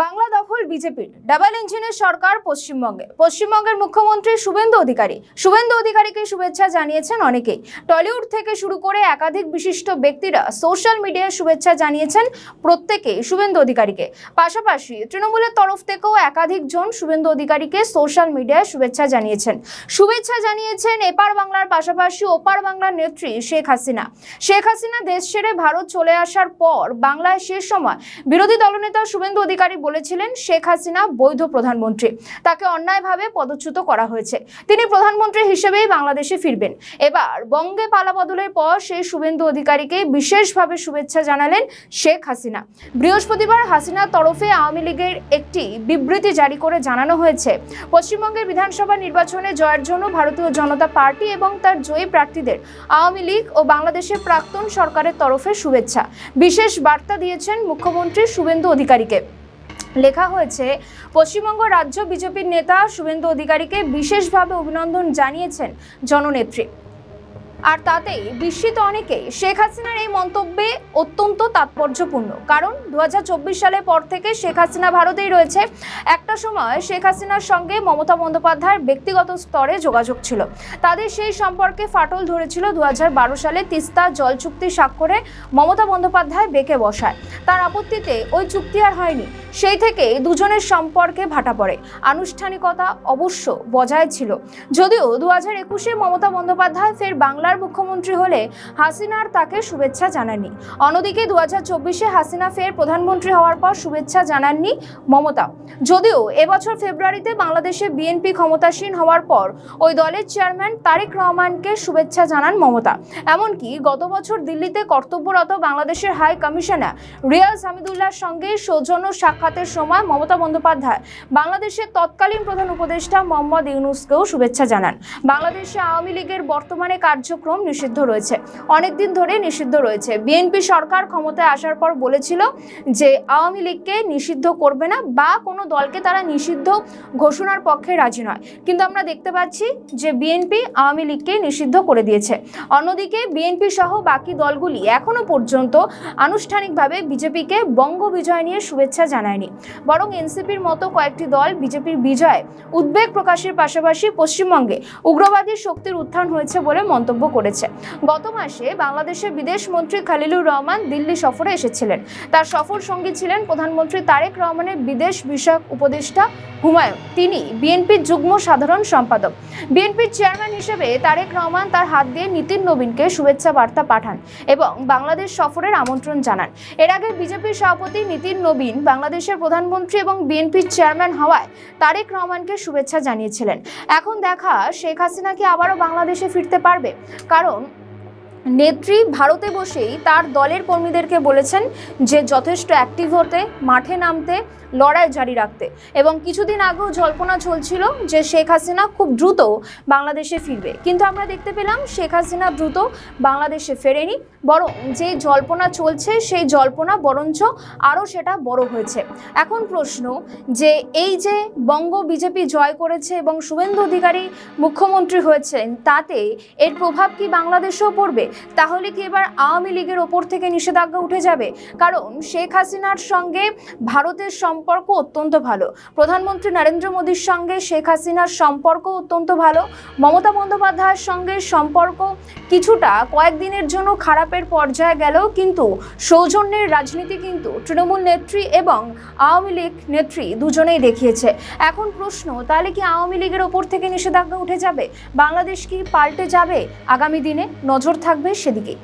বাংলা দখল বিজেপির ডাবল ইঞ্জিনের সরকার পশ্চিমবঙ্গের মুখ্যমন্ত্রী শুভেন্দু অধিকারীকে শুভেচ্ছা জানিয়েছেন অনেকেই। টলিউড থেকে শুরু করে একাধিক বিশিষ্ট ব্যক্তিরা সোশ্যাল মিডিয়ায় শুভেচ্ছা জানিয়েছেন প্রত্যেকেই শুভেন্দু অধিকারীকে। পাশাপাশি তৃণমূলের তরফ থেকেও একাধিক জন শুভেন্দু অধিকারীকে সোশ্যাল মিডিয়ায় শুভেচ্ছা জানিয়েছেন এপার বাংলার পাশাপাশি ওপার বাংলার নেত্রী শেখ হাসিনা দেশ ছেড়ে ভারত চলে আসার পর বাংলায় শেষ সময় বিরোধী দলনেতা শুভেন্দু অধিকারী বলেছিলেন শেখ হাসিনা বৈধ প্রধানমন্ত্রী, তাকে অন্যায়ভাবে পদচ্যুত করা হয়েছে, তিনি প্রধানমন্ত্রী হিসেবেই বাংলাদেশে ফিরবেন। এবার বঙ্গে পালাবদলের পর সেই শুভেন্দু অধিকারীকে বিশেষভাবে শুভেচ্ছা জানালেন শেখ হাসিনা। বৃহস্পতিবার হাসিনার তরফে আওয়ামী লীগের একটি বিবৃতি জারি করে জানানো হয়েছে, পশ্চিমবঙ্গের বিধানসভা নির্বাচনে জয়ের জন্য ভারতীয় জনতা পার্টি এবং তার জয়ী প্রার্থীদের আওয়ামী লীগ ও বাংলাদেশের প্রাক্তন সরকারের তরফে শুভেচ্ছা। বিশেষ বার্তা দিয়েছেন মুখ্যমন্ত্রী শুভেন্দু অধিকারীকে। লেখা হয়েছে, পশ্চিমবঙ্গ রাজ্য বিজেপির নেতা শুভেন্দু অধিকারীকে বিশেষভাবে অভিনন্দন জানিয়েছেন জননেত্রী। আর তাতেই বিস্মিত অনেকেই। শেখ হাসিনার এই মন্তব্যে অত্যন্ত তাৎপর্যপূর্ণ, কারণ 2024 সালের পর থেকে শেখ হাসিনা ভারতেই রয়েছে। একটা সময় শেখ হাসিনার সঙ্গে মমতা বন্দ্যোপাধ্যায়ের ব্যক্তিগত স্তরে যোগাযোগ ছিল, তাদের সেই সম্পর্কে ফাটল ধরেছিল 2012 সালে তিস্তা জল চুক্তি স্বাক্ষরে মমতা বন্দ্যোপাধ্যায় বেঁকে বসায়। তার আপত্তিতে ওই চুক্তি আর হয়নি, সেই থেকে দুজনের সম্পর্কে ভাটা পড়ে। আনুষ্ঠানিকতা অবশ্য বজায় ছিল, যদিও 2021-এ মমতা বন্দ্যোপাধ্যায় ফের বাংলার মুখ্যমন্ত্রী হলে হাসিনার তাকে শুভেচ্ছা জানাননি। অন্যদিকে 2024-এ হাসিনা ফের প্রধানমন্ত্রী হওয়ার পর শুভেচ্ছা জানাননি মমতা। যদিও এবছর ফেব্রুয়ারিতে বাংলাদেশে বিএনপি ক্ষমতাসীন হওয়ার পর ওই দলের চেয়ারম্যান তারেক রহমানকে শুভেচ্ছা জানান মমতা। এমনকি গত বছর দিল্লিতে কর্তব্যরত বাংলাদেশের হাই কমিশনার রিয়াজ হামিদুল্লাহর সঙ্গে সৌজন্য সাক্ষাতের সময় মমতা বন্দ্যোপাধ্যায় বাংলাদেশের তৎকালীন প্রধান উপদেষ্টা মোহাম্মদ ইউনূসকেও শুভেচ্ছা জানান। বাংলাদেশে আওয়ামী লীগের বর্তমানে কার্যক্রম নিষিদ্ধ রয়েছে, অনেকদিন ধরে নিষিদ্ধ রয়েছে। বিএনপি সরকার ক্ষমতায় আসার পর বলেছিল যে আওয়ামী লীগকে নিষিদ্ধ করবে না বা কোনো দলকে তারা নিষিদ্ধ ঘোষণার পক্ষে রাজি নয়, কিন্তু আমরা দেখতে পাচ্ছি যে বিএনপি আওয়ামী লীগকে নিষিদ্ধ করে দিয়েছে। অন্যদিকে বিএনপি সহ বাকি দলগুলি এখনো পর্যন্ত আনুষ্ঠানিকভাবে বিজেপিকে বঙ্গ বিজয় নিয়ে শুভেচ্ছা জানায়নি, বরং এনসিপির মতো কয়েকটি দল বিজেপির বিজয়ে উদ্বেগ প্রকাশের পাশাপাশি পশ্চিমবঙ্গে উগ্রবাদী শক্তির উত্থান হয়েছে বলে মন্তব্য করেছে। গত মাসে বাংলাদেশের বিদেশ মন্ত্রী খলিলুর রহমান দিল্লি সফরে এসেছিলেন। তার সফর সঙ্গী ছিলেন প্রধানমন্ত্রী তারেক রহমানের বিদেশ বিষয়ক উপদেষ্টা হুমায়ুন, তিনি বিএনপির যুগ্ম সাধারণ সম্পাদক। বিএনপির চেয়ারম্যান হিসেবে তারেক রহমান তার হাত দিয়ে নীতিন নবীনকে শুভেচ্ছা বার্তা পাঠান এবং বাংলাদেশ সফরের আমন্ত্রণ জানান। এর আগে বিজেপির সভাপতি নীতিন নবীন বাংলাদেশের প্রধানমন্ত্রী এবং বিএনপির চেয়ারম্যান হওয়ায় তারেক রহমানকে শুভেচ্ছা জানিয়েছিলেন। এখন দেখা শেখ হাসিনা কি আবারও বাংলাদেশে ফিরতে পারবে, কারণ নেত্রী ভারতে বসেই তার দলের কর্মীদেরকে বলেছেন যে যথেষ্ট অ্যাক্টিভ হতে, মাঠে নামতে, লড়াই জারি রাখতে। এবং কিছুদিন আগেও জল্পনা চলছিল যে শেখ হাসিনা খুব দ্রুত বাংলাদেশে ফিরবে, কিন্তু আমরা দেখতে পেলাম শেখ হাসিনা দ্রুত বাংলাদেশে ফেরেনি, বরং যে জল্পনা চলছে সেই জল্পনা বরঞ্চ আরও সেটা বড় হয়েছে। এখন প্রশ্ন যে এই যে বঙ্গ বিজেপি জয় করেছে এবং শুভেন্দু অধিকারী মুখ্যমন্ত্রী হয়েছেন, তাতে এর প্রভাব কি বাংলাদেশেও পড়বে? তাহলে কি এবার আওয়ামী লীগের ওপর থেকে নিষেধাজ্ঞা উঠে যাবে? কারণ শেখ হাসিনার সঙ্গে ভারতের সম্পর্ক অত্যন্ত ভালো, প্রধানমন্ত্রী নরেন্দ্র মোদীর সঙ্গে শেখ হাসিনার সম্পর্ক অত্যন্ত ভালো, মমতা বন্দ্যোপাধ্যায়ের সঙ্গে সম্পর্ক কিছুটা কয়েকদিনের জন্য খারাপের পর্যায়ে গেলেও কিন্তু সৌজন্যের রাজনীতি কিন্তু তৃণমূল নেত্রী এবং আওয়ামী লীগ নেত্রী দুজনেই দেখিয়েছে। এখন প্রশ্ন, তাহলে কি আওয়ামী লীগের ওপর থেকে নিষেধাজ্ঞা উঠে যাবে? বাংলাদেশ কি পাল্টে যাবে? আগামী দিনে নজর থাকবে সেদিকেই।